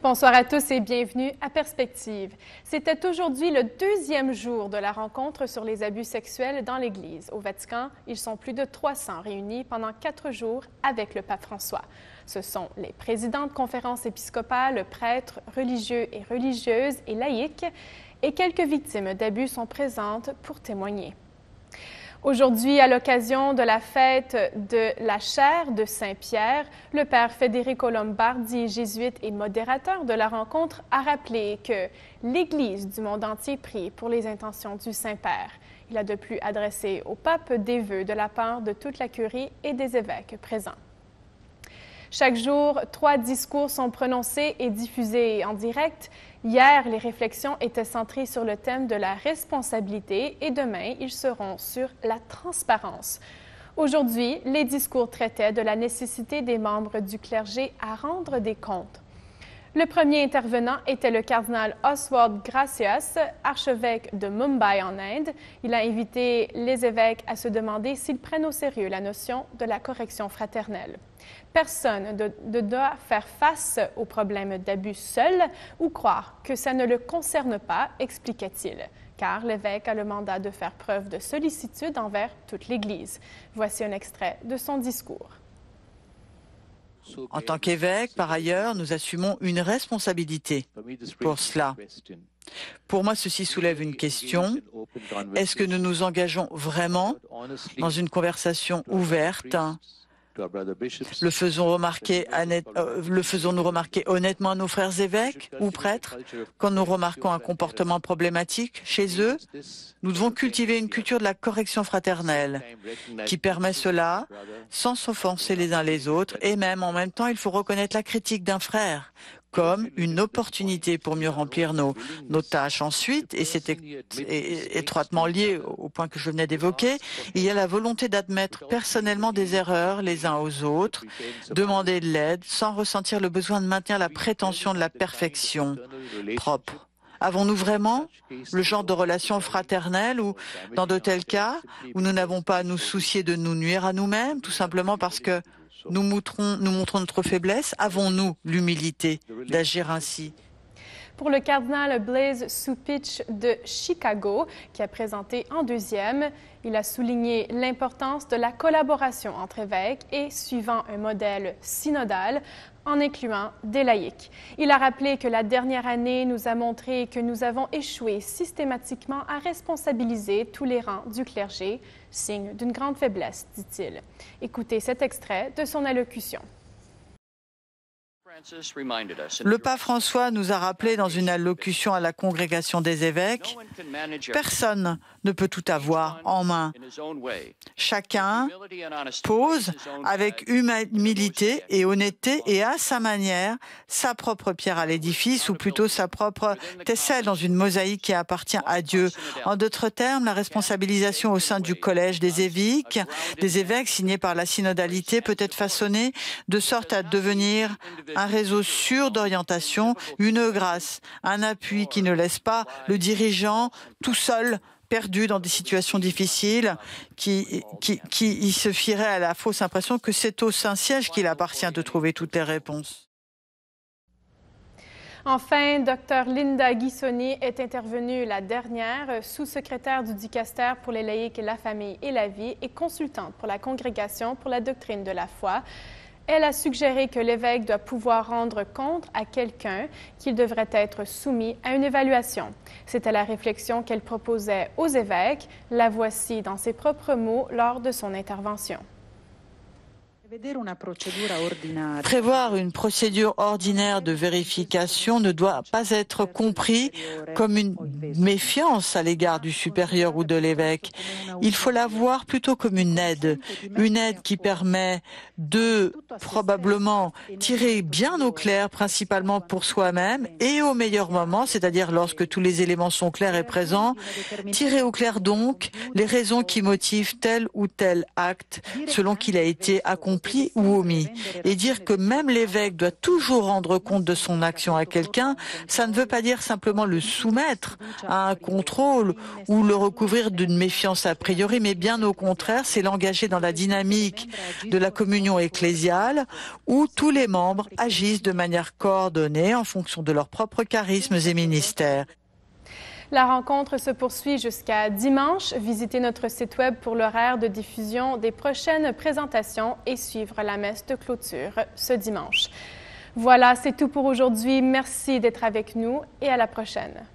Bonsoir à tous et bienvenue à Perspective. C'était aujourd'hui le deuxième jour de la rencontre sur les abus sexuels dans l'Église. Au Vatican, ils sont plus de 300 réunis pendant 4 jours avec le pape François. Ce sont les présidents de conférences épiscopales, prêtres, religieux et religieuses et laïcs, et quelques victimes d'abus sont présentes pour témoigner. Aujourd'hui, à l'occasion de la fête de la chaire de Saint-Pierre, le père Federico Lombardi, jésuite et modérateur de la rencontre, a rappelé que l'Église du monde entier prie pour les intentions du Saint-Père. Il a de plus adressé au pape des vœux de la part de toute la curie et des évêques présents. Chaque jour, 3 discours sont prononcés et diffusés en direct. Hier, les réflexions étaient centrées sur le thème de la responsabilité et demain, ils seront sur la transparence. Aujourd'hui, les discours traitaient de la nécessité des membres du clergé à rendre des comptes. Le premier intervenant était le cardinal Oswald Gracias, archevêque de Mumbai en Inde. Il a invité les évêques à se demander s'ils prennent au sérieux la notion de la correction fraternelle. Personne ne doit faire face aux problèmes d'abus seul ou croire que ça ne le concerne pas, expliquait-il, car l'évêque a le mandat de faire preuve de sollicitude envers toute l'Église. Voici un extrait de son discours. En tant qu'évêque, par ailleurs, nous assumons une responsabilité pour cela. Pour moi, ceci soulève une question. Est-ce que nous nous engageons vraiment dans une conversation ouverte? Le faisons-nous remarquer honnêtement à nos frères évêques ou prêtres quand nous remarquons un comportement problématique chez eux? Nous devons cultiver une culture de la correction fraternelle qui permet cela sans s'offenser les uns les autres et même en même temps, il faut reconnaître la critique d'un frère comme une opportunité pour mieux remplir nos tâches. Ensuite, et c'est étroitement lié au point que je venais d'évoquer, il y a la volonté d'admettre personnellement des erreurs les uns aux autres, demander de l'aide sans ressentir le besoin de maintenir la prétention de la perfection propre. Avons-nous vraiment le genre de relation fraternelle où, dans de tels cas, où nous n'avons pas à nous soucier de nous nuire à nous-mêmes, tout simplement parce que nous montrons notre faiblesse? Avons-nous l'humilité d'agir ainsi? Pour le cardinal Blaise Cupich de Chicago, qui a présenté en deuxième, il a souligné l'importance de la collaboration entre évêques et suivant un modèle synodal, en incluant des laïcs. Il a rappelé que la dernière année nous a montré que nous avons échoué systématiquement à responsabiliser tous les rangs du clergé, signe d'une grande faiblesse, dit-il. Écoutez cet extrait de son allocution. Le pape François nous a rappelé dans une allocution à la congrégation des évêques, personne ne peut tout avoir en main. Chacun pose avec humilité et honnêteté et à sa manière sa propre pierre à l'édifice ou plutôt sa propre tesselle dans une mosaïque qui appartient à Dieu. En d'autres termes, la responsabilisation au sein du collège des évêques signée par la synodalité peut être façonnée de sorte à devenir un réseau sûr d'orientation, une grâce, un appui qui ne laisse pas le dirigeant tout seul, perdu dans des situations difficiles, qui se fierait à la fausse impression que c'est au Saint-Siège qu'il appartient de trouver toutes les réponses. Enfin, Dr Linda Guissoni est intervenue la dernière, sous-secrétaire du dicaster pour les laïcs, la famille et la vie et consultante pour la Congrégation pour la doctrine de la foi. Elle a suggéré que l'évêque doit pouvoir rendre compte à quelqu'un qu'il devrait être soumis à une évaluation. C'était la réflexion qu'elle proposait aux évêques. La voici dans ses propres mots lors de son intervention. Prévoir une procédure ordinaire de vérification ne doit pas être compris comme une méfiance à l'égard du supérieur ou de l'évêque. Il faut la voir plutôt comme une aide qui permet de probablement tirer bien au clair, principalement pour soi-même, et au meilleur moment, c'est-à-dire lorsque tous les éléments sont clairs et présents, tirer au clair donc les raisons qui motivent tel ou tel acte selon qu'il a été accompli accompli ou omis. Et dire que même l'évêque doit toujours rendre compte de son action à quelqu'un, ça ne veut pas dire simplement le soumettre à un contrôle ou le recouvrir d'une méfiance a priori, mais bien au contraire, c'est l'engager dans la dynamique de la communion ecclésiale où tous les membres agissent de manière coordonnée en fonction de leurs propres charismes et ministères. La rencontre se poursuit jusqu'à dimanche. Visitez notre site web pour l'horaire de diffusion des prochaines présentations et suivre la messe de clôture ce dimanche. Voilà, c'est tout pour aujourd'hui. Merci d'être avec nous et à la prochaine.